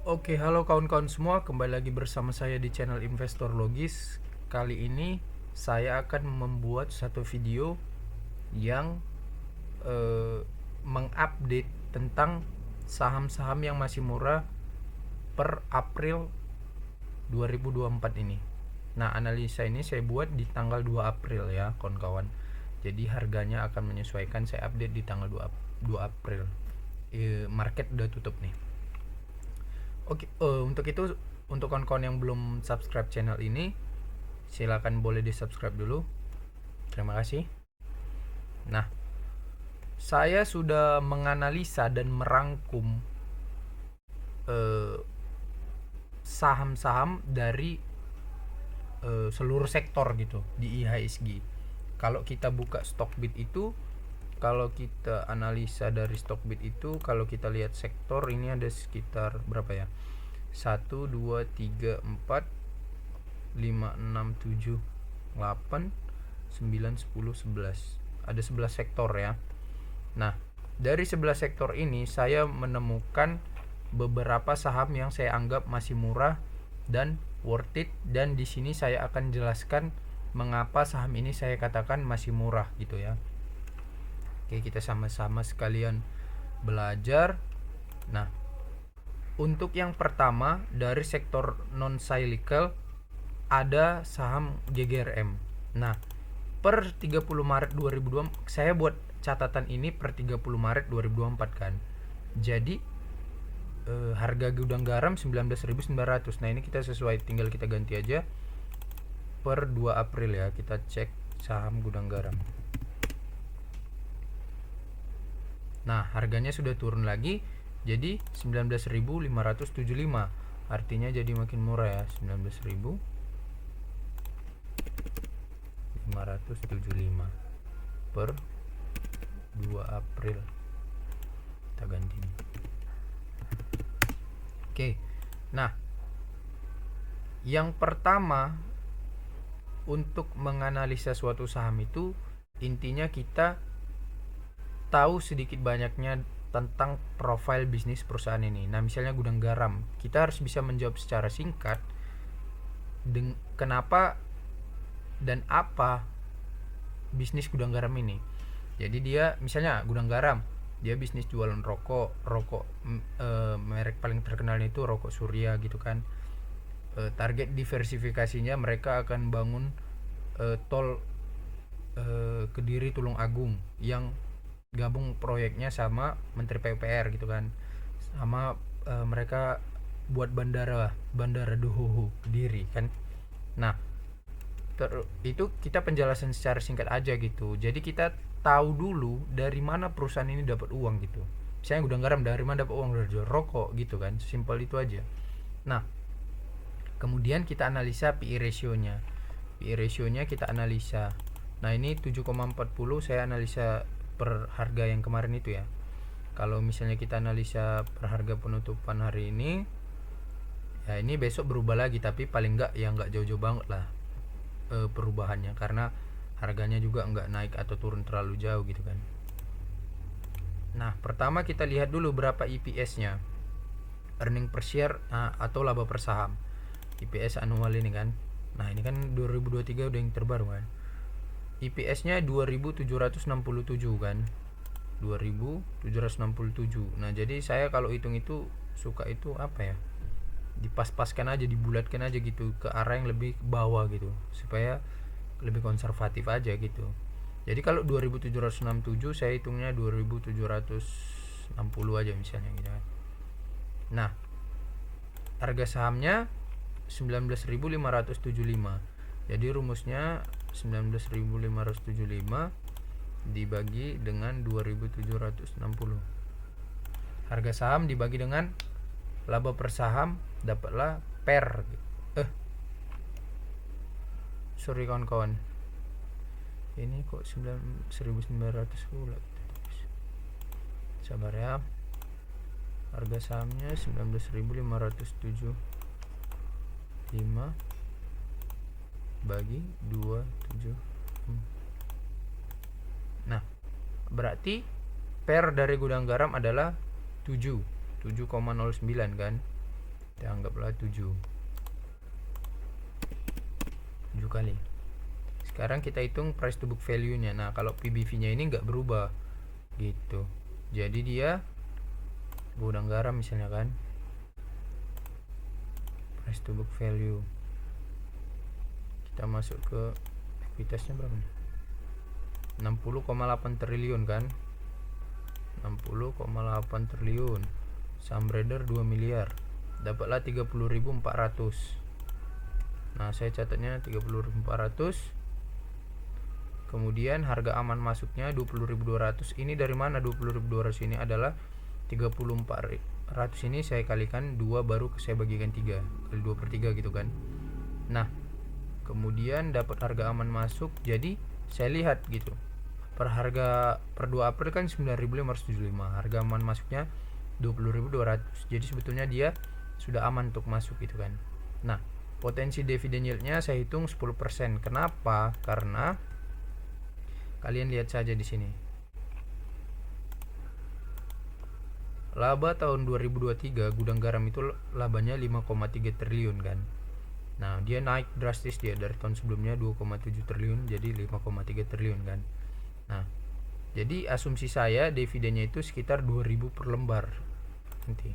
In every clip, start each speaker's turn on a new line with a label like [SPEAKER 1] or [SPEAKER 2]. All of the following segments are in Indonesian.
[SPEAKER 1] Oke, halo kawan-kawan semua, kembali lagi bersama saya di channel Investor Logis. Kali ini saya akan membuat satu video yang mengupdate tentang saham-saham yang masih murah per April 2024 ini. Nah, analisa ini saya buat di tanggal 2 April ya, kawan-kawan. Jadi harganya akan menyesuaikan, saya update di tanggal 2 April. Market udah tutup nih. Oke, untuk itu, untuk kawan-kawan yang belum subscribe channel ini, silakan boleh di subscribe dulu. Terima kasih. Nah, saya sudah menganalisa dan merangkum eh, saham-saham dari seluruh sektor gitu di IHSG. Kalau kita buka Stockbit itu, kalau kita analisa dari Stockbit itu, kalau kita lihat sektor ini ada sekitar berapa ya? 1, 2, 3, 4, 5, 6, 7, 8, 9, 10, 11. Ada 11 sektor ya. Nah, dari 11 sektor ini saya menemukan beberapa saham yang saya anggap masih murah dan worth it, dan di sini saya akan jelaskan mengapa saham ini saya katakan masih murah gitu ya. Oke, kita sama-sama sekalian belajar. Nah, untuk yang pertama dari sektor non cyclical ada saham GGRM. Nah, per 30 Maret 2024 saya buat catatan ini per 30 Maret 2024 kan. Jadi harga gudang garam 19.900. Nah, ini kita sesuai, tinggal kita ganti aja per 2 April ya. Kita cek saham gudang garam. Nah, harganya sudah turun lagi jadi 19.575. Artinya jadi makin murah ya, 19.575 per 2 April. Kita ganti nih. Oke. Nah, yang pertama untuk menganalisa suatu saham itu intinya kita tahu sedikit banyaknya tentang profil bisnis perusahaan ini. Nah, misalnya gudang garam, kita harus bisa menjawab secara singkat kenapa dan apa bisnis gudang garam ini. Jadi dia misalnya gudang garam, dia bisnis jualan rokok, merek paling terkenal itu rokok Surya gitu kan. Target diversifikasinya mereka akan bangun tol Kediri Tulung Agung yang gabung proyeknya sama Menteri PUPR gitu kan, sama mereka buat bandara Dohoho Kediri kan. Nah, itu kita penjelasan secara singkat aja gitu. Jadi kita tahu dulu dari mana perusahaan ini dapat uang gitu. Misalnya gudang garam, dari mana dapat uang? Dari jual rokok gitu kan, simpel itu aja. Nah, kemudian kita analisa PE ratio-nya. PE ratio-nya kita analisa. Nah, ini 7,40 saya analisa per harga yang kemarin itu ya. Kalau misalnya kita analisa per harga penutupan hari ini, ya ini besok berubah lagi, tapi paling enggak ya enggak jauh-jauh banget lah perubahannya, karena harganya juga enggak naik atau turun terlalu jauh gitu kan. Nah, pertama kita lihat dulu berapa EPS-nya, earning per share atau laba per saham. EPS annual ini kan. Nah, ini kan 2023 udah yang terbaru kan. EPS-nya 2767 kan. 2767. Nah, jadi saya kalau hitung itu suka itu apa ya? Dipas-paskan aja, dibulatkan aja gitu ke arah yang lebih bawah gitu, supaya lebih konservatif aja gitu. Jadi kalau 2767 saya hitungnya 2760 aja misalnya gitu kan. Nah, harga sahamnya 19.575. Jadi rumusnya 19.575 dibagi dengan 2760. Harga saham dibagi dengan laba per saham, dapatlah per sorry kawan-kawan, ini kok 1900 pula. Sabar ya. Harga sahamnya 19.575 bagi 27. Nah, berarti per dari gudang garam adalah 7,09 kan. kita anggaplah 7 kali. Sekarang kita hitung price to book value nya. Nah kalau PBV nya ini nggak berubah gitu, jadi dia Gudang Garam misalnya kan, price to book value kita masuk ke ekuitasnya berapa nih, 60,8 triliun kan, 60,8 triliun. Saham beredar 2 miliar, dapatlah 30.400. Nah saya catatnya 30.400. Kemudian harga aman masuknya 20.200. Ini dari mana 20.200 ini adalah 34.100 ini saya kalikan 2 baru saya bagikan 3 kali 2/3 gitu kan. Nah kemudian dapat harga aman masuk, jadi saya lihat gitu per 2 April kan 9.575, harga aman masuknya 20.200. jadi sebetulnya dia sudah aman untuk masuk gitu kan. Nah potensi dividend yieldnya saya hitung 10%. Kenapa? Karena kalian lihat saja di sini, laba tahun 2023 Gudang Garam itu labanya 5,3 triliun kan. Nah dia naik drastis dia dari tahun sebelumnya 2,7 triliun jadi 5,3 triliun kan. Nah jadi asumsi saya dividennya itu sekitar 2.000 per lembar nanti.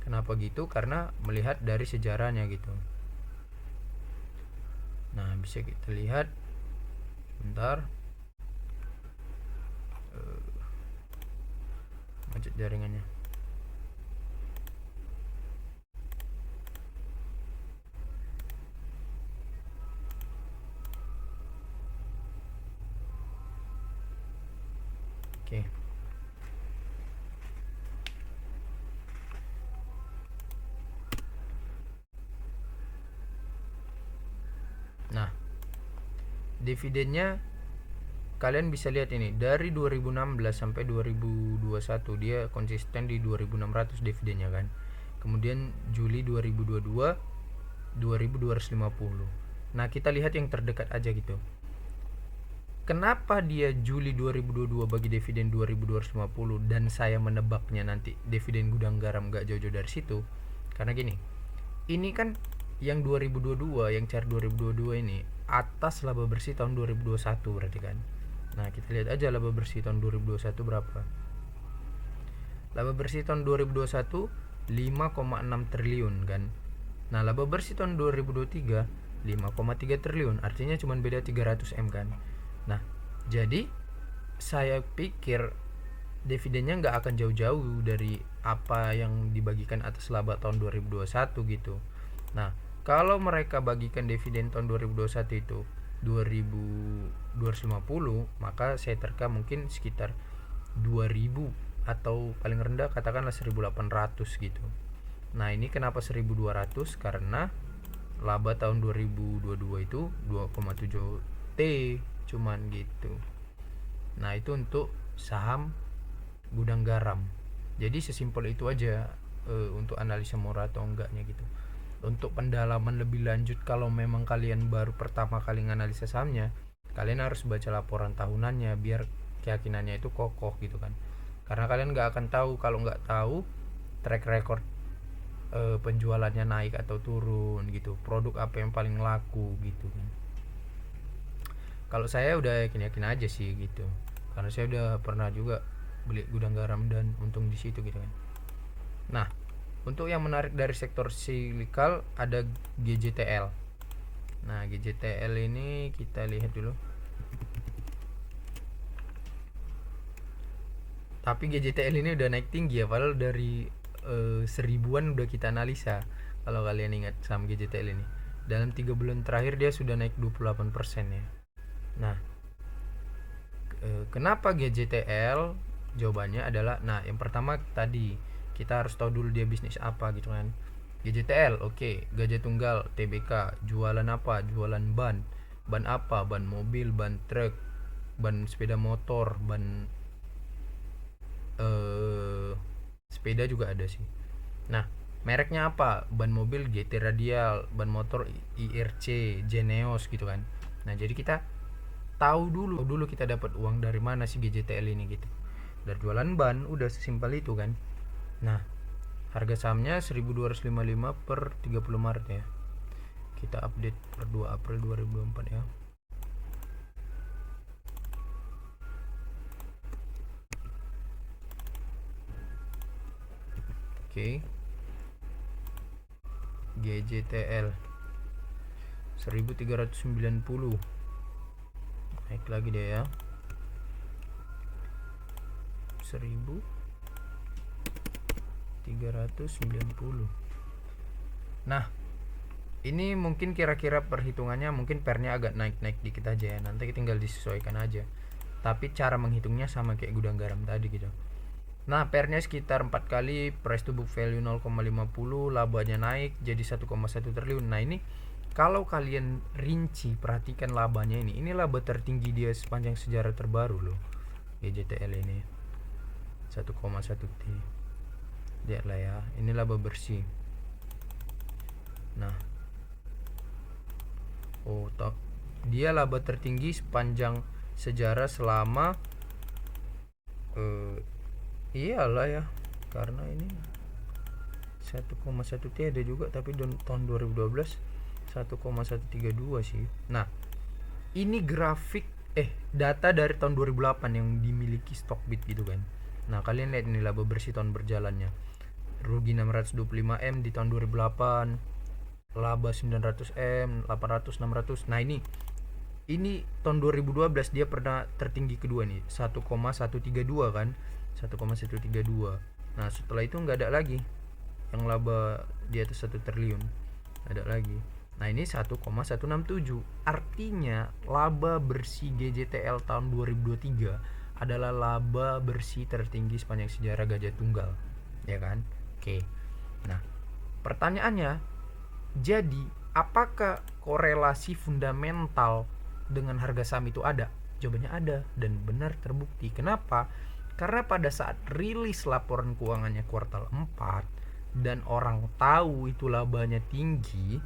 [SPEAKER 1] Kenapa gitu? Karena melihat dari sejarahnya gitu. Nah bisa kita lihat sebentar, macet jaringannya. Oke. Nah dividennya kalian bisa lihat ini dari 2016 sampai 2021 dia konsisten di 2.600 dividennya kan. Kemudian Juli 2022 2.250. Nah kita lihat yang terdekat aja gitu. Kenapa dia Juli 2022 bagi dividen 2.250 dan saya menebaknya nanti dividen Gudang Garam gak jauh-jauh dari situ? Karena gini, ini kan yang 2022, yang CR 2022 ini atas laba bersih tahun 2021 berarti kan. Nah kita lihat aja laba bersih tahun 2021 berapa. Laba bersih tahun 2021 5,6 triliun kan. Nah laba bersih tahun 2023 5,3 triliun, artinya cuma beda 300 M kan. Nah jadi saya pikir dividennya nggak akan jauh-jauh dari apa yang dibagikan atas laba tahun 2021 gitu. Nah kalau mereka bagikan dividen tahun 2021 itu 2.250, maka saya terka mungkin sekitar 2.000 atau paling rendah katakanlah 1.800 gitu. Nah ini kenapa 1.200? Karena laba tahun 2022 itu 2,7 T cuman gitu. Nah itu untuk saham Gudang Garam. Jadi sesimpel itu aja untuk analisa murah atau enggaknya gitu. Untuk pendalaman lebih lanjut, kalau memang kalian baru pertama kali nganalisa sahamnya, kalian harus baca laporan tahunannya biar keyakinannya itu kokoh gitu kan. Karena kalian nggak akan tahu kalau nggak tahu track record penjualannya naik atau turun gitu, produk apa yang paling laku gitu kan. Kalau saya udah yakin aja sih gitu, karena saya udah pernah juga beli Gudang Garam dan untung di situ gitu kan. Nah untuk yang menarik dari sektor silikal ada GJTL. Nah GJTL ini kita lihat dulu. Tapi GJTL ini udah naik tinggi ya, padahal dari 1000-an udah kita analisa. Kalau kalian ingat saham GJTL ini, dalam 3 bulan terakhir dia sudah naik 28% ya. Nah kenapa GJTL? Jawabannya adalah, nah yang pertama tadi kita harus tahu dulu dia bisnis apa gitu kan. GJTL oke, Gajah Tunggal TBK, jualan apa? Jualan ban apa? Ban mobil, ban truk, ban sepeda motor, ban sepeda juga ada sih. Nah mereknya apa? Ban mobil GT Radial, ban motor IRC, Geneos gitu kan. Nah jadi kita tahu dulu kita dapat uang dari mana sih GJTL ini gitu. Dari jualan ban, udah sesimpel itu kan. Nah Harga sahamnya 1255 per 30 Maret ya. Kita update per 2 April 2024 ya. Oke. GJTL 1390. Naik lagi dia ya. 1390. Nah, ini mungkin kira-kira perhitungannya mungkin pernya agak naik-naik dikit aja ya. Nanti tinggal disesuaikan aja. Tapi cara menghitungnya sama kayak gudang garam tadi gitu. Nah, pernya sekitar 4 kali, price to book value 0,50, labanya naik jadi 1,1 triliun. Nah, ini kalau kalian rinci perhatikan labanya ini laba tertinggi dia sepanjang sejarah terbaru loh. GJTL ini 1,1 T. Lihatlah ya, ini laba bersih. Nah, dia laba tertinggi sepanjang sejarah selama iyalah ya, karena ini 1,1 T ada juga, tapi tahun 2012 1,132 sih. Nah, ini grafik data dari tahun 2008 yang dimiliki Stockbit gitu kan. Nah, kalian lihat ini laba bersih tahun berjalannya. Rugi 625M di tahun 2008, laba 900M, 800, 600. Nah, ini tahun 2012 dia pernah tertinggi kedua nih, 1,132 kan. 1,132. Nah, setelah itu nggak ada lagi yang laba di atas 1 triliun. Ada lagi. Nah, ini 1,167. Artinya laba bersih GJTL tahun 2023 adalah laba bersih tertinggi sepanjang sejarah Gajah Tunggal. Ya kan? Oke. Nah, pertanyaannya, jadi apakah korelasi fundamental dengan harga saham itu ada? Jawabannya ada dan benar terbukti. Kenapa? Karena pada saat rilis laporan keuangannya kuartal 4 dan orang tahu itu labanya tinggi,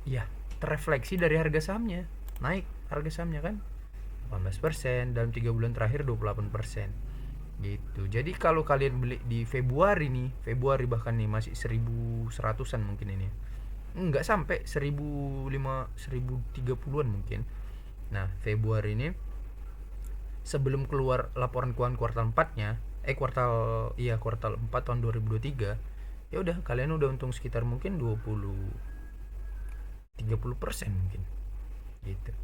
[SPEAKER 1] ya terrefleksi dari harga sahamnya. Naik harga sahamnya kan 18%, dalam 3 bulan terakhir 28%. Gitu. Jadi kalau kalian beli di Februari bahkan nih masih 1100-an mungkin ini. Enggak sampai 1030-an mungkin. Nah, Februari ini sebelum keluar laporan keuangan kuartal 4-nya, kuartal 4 tahun 2023, ya udah kalian udah untung sekitar mungkin 20-30% mungkin. Gitu.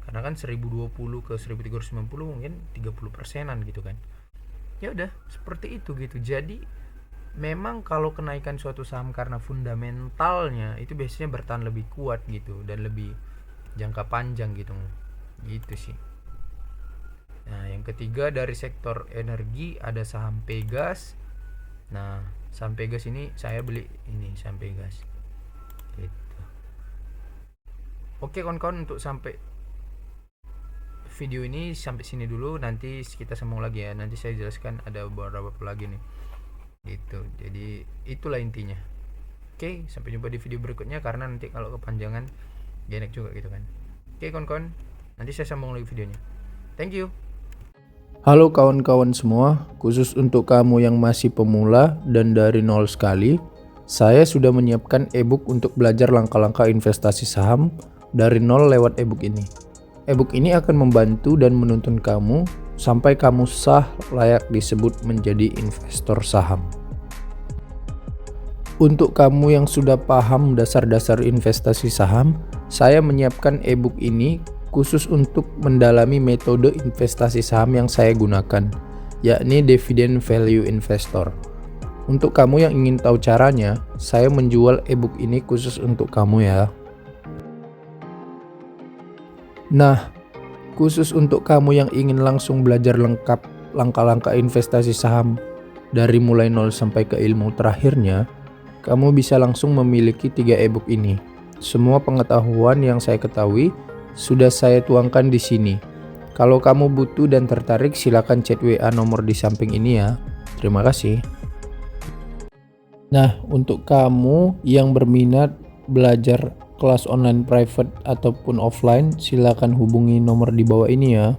[SPEAKER 1] Karena kan 1020 ke 1390 mungkin 30%-an gitu kan. Ya udah, seperti itu gitu. Jadi memang kalau kenaikan suatu saham karena fundamentalnya itu biasanya bertahan lebih kuat gitu dan lebih jangka panjang gitu. Gitu sih. Nah, yang ketiga dari sektor energi ada saham Pegas. Nah, saham Pegas ini saya beli ini saham Pegas. Gitu. Oke kawan-kawan, untuk sampai video ini sampai sini dulu, nanti kita sambung lagi ya. Nanti saya jelaskan ada beberapa lagi nih. Gitu. Jadi itulah intinya. Oke, sampai jumpa di video berikutnya karena nanti kalau kepanjangan gak enak juga gitu kan. Oke kawan-kawan, nanti saya sambung lagi videonya. Thank you.
[SPEAKER 2] Halo kawan-kawan semua, khusus untuk kamu yang masih pemula dan dari nol sekali, saya sudah menyiapkan ebook untuk belajar langkah-langkah investasi saham dari nol lewat ebook ini. Ebook ini akan membantu dan menuntun kamu sampai kamu sah layak disebut menjadi investor saham. Untuk kamu yang sudah paham dasar-dasar investasi saham, saya menyiapkan ebook ini khusus untuk mendalami metode investasi saham yang saya gunakan, yakni Dividend Value Investor. Untuk kamu yang ingin tahu caranya, saya menjual ebook ini khusus untuk kamu ya. Nah, khusus untuk kamu yang ingin langsung belajar lengkap langkah-langkah investasi saham dari mulai nol sampai ke ilmu terakhirnya, kamu bisa langsung memiliki 3 ebook ini. Semua pengetahuan yang saya ketahui sudah saya tuangkan di sini. Kalau kamu butuh dan tertarik, silakan chat WA nomor di samping ini ya. Terima kasih. Nah, untuk kamu yang berminat belajar kelas online private ataupun offline, silakan hubungi nomor di bawah ini ya.